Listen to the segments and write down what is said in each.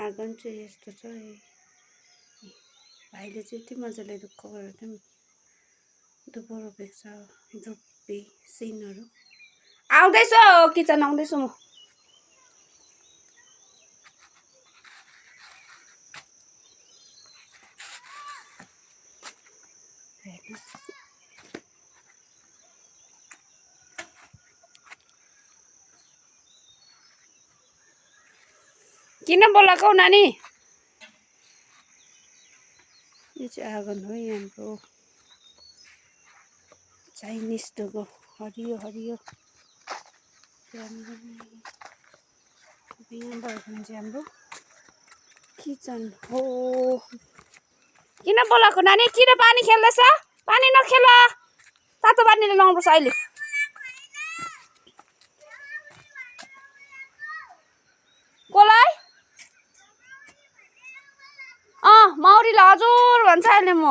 आँगन चाहिँ यस्तो छ भाइले चाहिँ यति मजाले दुःख गरेर चाहिँ धुपो रोपेको छ धुप्पी सिनहरू आउँदैछु किचन आउँदैछु म किन बोलाएको हौ नानी यो चाहिँ आँगन हो हाम्रो चाइनिज ढुङ्गो हरियो हरियो यहाँबाट चाहिँ हाम्रो किचन हो किन बोलाएको नानी किन पानी खेल्दैछ पानी नखेल तातो पानीले लाउनुपर्छ अहिले कसलाई मौरीले हजुर भन्छ अहिले म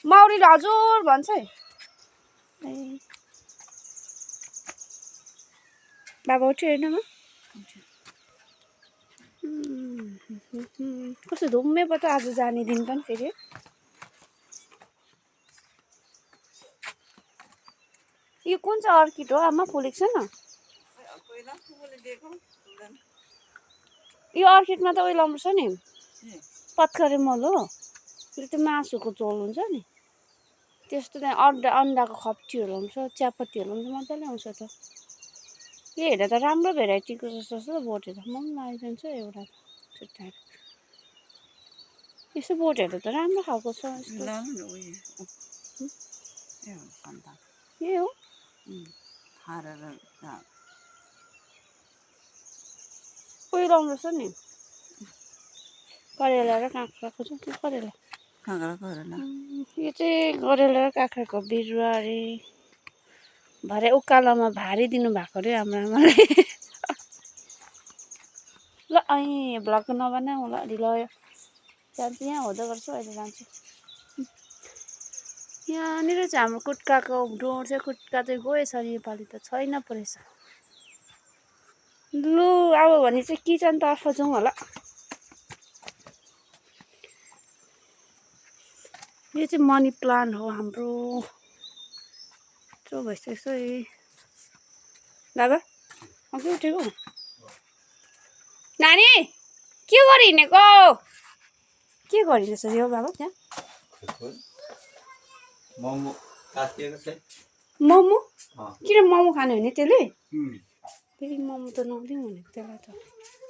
मौरीले हजुर भन्छ है बाबा उठ्यो हेर्नुमा कस्तो धुम्मे पो त आज जाने दिन पनि फेरि यो कुन चाहिँ अर्किड हो आमा फुलेको छैन यो अर्किडमा त उयो लाउनुपर्छ नि पत्करे मल हो यो त मासुको झोल हुन्छ नि त्यस्तो त्यहाँ अन्डाको खप्टीहरू लाउँछ चियापत्तीहरू लाउँछ मजाले आउँछ त यो हेर्दा त राम्रो भेराइटीको जस्तो छ बोटेर म पनि लगाइदिन्छ एउटा छुट्याएर यसो बोटहरू त राम्रो खालको छ यही हो उयो लाउनुपर्छ नि करेला र काँक्राको छ त्यो करेला यो चाहिँ करेला र काँक्राको बिरुवा अरे भरे उकालोमा भारी दिनु भएको अरे हाम्रो आमाले ल भ्लग नबनाऊ ल ढिलो भयो जान्छु यहाँ हुँदो गर्छु अहिले जान्छु यहाँनिर चाहिँ हाम्रो कुट्काको डोर चाहिँ कुट्का चाहिँ गएछ योपालि त छैन पो रहेछ लु अब भने चाहिँ किचनतर्फ जाउँ होला यो चाहिँ मनी प्लान्ट हो हाम्रो यत्रो भइसक्यो है बाबा अघि उठेको नानी के गरी हिँडेको के गरिरहेछ यो बाबा त्यहाँ मोमो किन मोमो खाने हो नि त्यसले फेरि मोमो त नदिउँ भनेको त्यसलाई त